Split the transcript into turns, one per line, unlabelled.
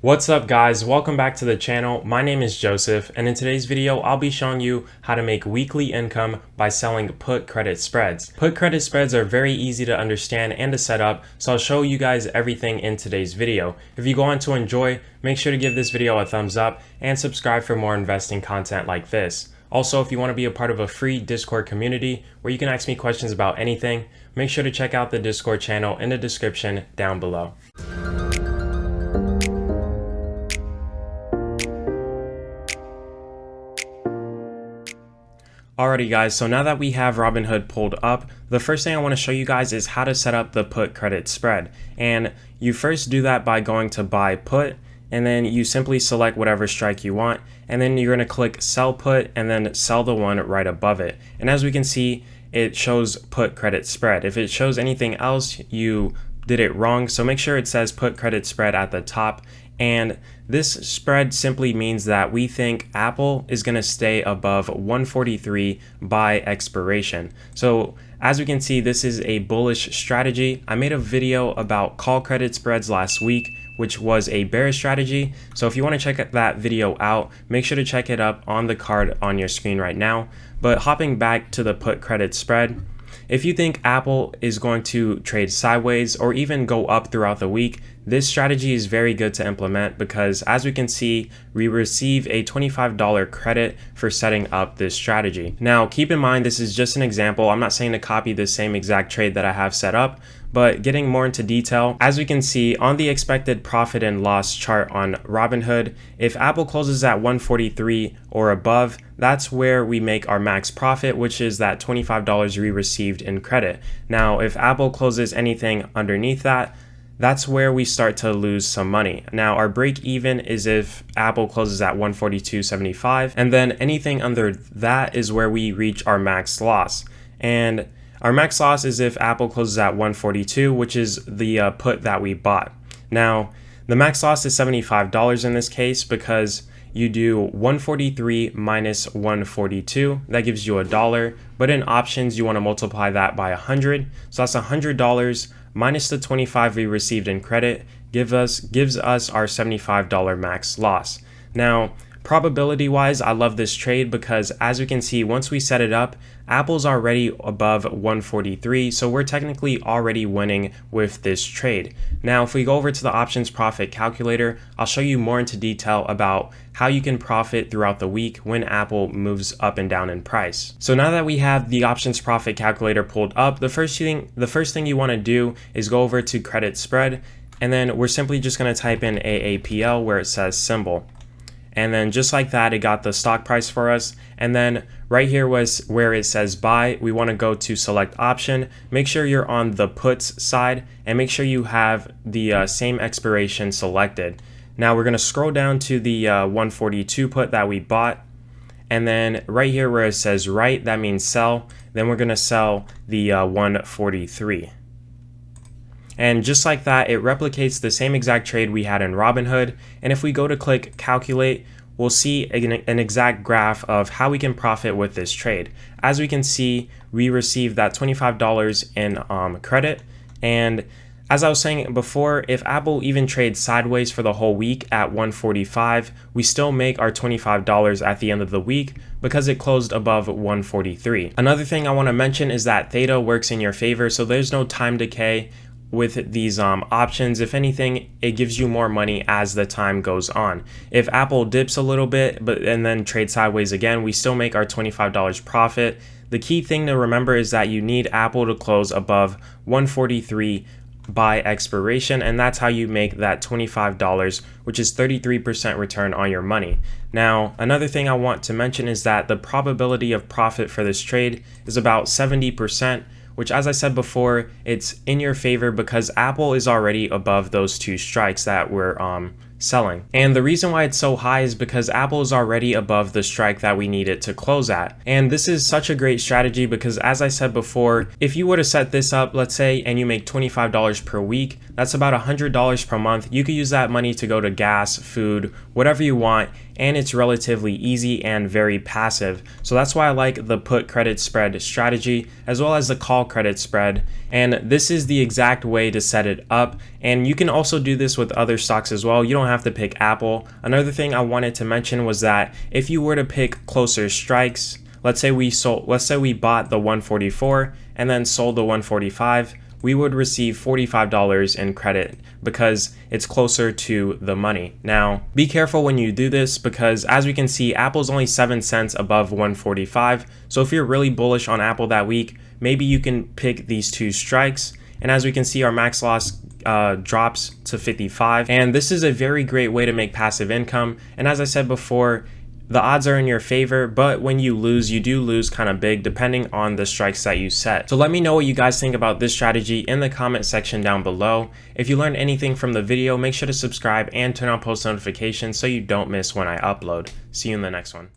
What's up guys, welcome back to the channel. My name is Joseph, and in today's video I'll be showing you how to make weekly income by selling put credit spreads. Put credit spreads are very easy to understand and to set up, so I'll show you guys everything in today's video. If you go on to enjoy, make sure to give this video a thumbs up and subscribe for more investing content like this. Also, if you want to be a part of a free Discord community where you can ask me questions about anything, make sure to check out the Discord channel in the description down below. Alrighty guys, so now that we have Robinhood pulled up, the first thing I want to show you guys is how to set up the put credit spread. And you first do that by going to buy put, and then you simply select whatever strike you want, and then you're going to click sell put and then sell the one right above it. And as we can see, it shows put credit spread. If it shows anything else, you did it wrong, so make sure it says put credit spread at the top. And this spread simply means that we think Apple is going to stay above 143 by expiration. So as we can see, this is a bullish strategy. I made a video about call credit spreads last week, which was a bearish strategy. So if you want to check that video out, make sure to check it up on the card on your screen right now. But hopping back to the put credit spread, if you think Apple is going to trade sideways or even go up throughout the week, this strategy is very good to implement because as we can see, we receive a $25 credit for setting up this strategy. Now, keep in mind, this is just an example. I'm not saying to copy the same exact trade that I have set up, but getting more into detail, as we can see on the expected profit and loss chart on Robinhood, if Apple closes at 143 or above, that's where we make our max profit, which is that $25 we received in credit. Now, if Apple closes anything underneath that, that's where we start to lose some money. Now, our break even is if Apple closes at 142.75, and then anything under that is where we reach our max loss. And our max loss is if Apple closes at 142, which is the put that we bought. Now, the max loss is $75 in this case because you do 143 minus 142, that gives you $1, but in options you want to multiply that by 100, so that's $100 minus the 25 we received in credit gives us our $75 max loss. Now, probability wise, I love this trade because as we can see, once we set it up, Apple's already above 143, so we're technically already winning with this trade. Now, if we go over to the options profit calculator, I'll show you more into detail about how you can profit throughout the week when Apple moves up and down in price. So now that we have the options profit calculator pulled up, the first thing you want to do is go over to credit spread, and then we're simply just going to type in AAPL where it says symbol. And then just like that, it got the stock price for us. And then right here was where it says buy. We want to go to select option. Make sure you're on the puts side and make sure you have the same expiration selected. Now we're going to scroll down to the 142 put that we bought. And then right here where it says right, that means sell. Then we're going to sell the 143. And just like that, it replicates the same exact trade we had in Robinhood. And if we go to click calculate, we'll see an exact graph of how we can profit with this trade. As we can see, we received that $25 in credit. And as I was saying before, if Apple even trades sideways for the whole week at 145, we still make our $25 at the end of the week because it closed above 143. Another thing I want to mention is that theta works in your favor, so there's no time decay with these options. If anything, it gives you more money as the time goes on. If Apple dips a little bit and then trades sideways again, we still make our $25 profit. The key thing to remember is that you need Apple to close above 143 by expiration, and that's how you make that $25, which is 33% return on your money. Now, another thing I want to mention is that the probability of profit for this trade is about 70%, which, as I said before, it's in your favor because Apple is already above those two strikes that we're selling. And the reason why it's so high is because Apple is already above the strike that we need it to close at. And this is such a great strategy because, as I said before, if you were to set this up, let's say, and you make $25 per week, that's about $100 per month. You could use that money to go to gas, food, whatever you want, and it's relatively easy and very passive. So that's why I like the put credit spread strategy as well as the call credit spread. And this is the exact way to set it up. And you can also do this with other stocks as well. You don't have to pick Apple. Another thing I wanted to mention was that if you were to pick closer strikes, let's say we bought the 144 and then sold the 145, we would receive $45 in credit because it's closer to the money. Now, be careful when you do this because as we can see, Apple's only 7 cents above 145. So if you're really bullish on Apple that week, maybe you can pick these two strikes. And as we can see, our max loss drops to 55. And this is a very great way to make passive income. And as I said before, the odds are in your favor, but when you lose, you do lose kind of big depending on the strikes that you set. So let me know what you guys think about this strategy in the comment section down below. If you learned anything from the video, make sure to subscribe and turn on post notifications so you don't miss when I upload. See you in the next one.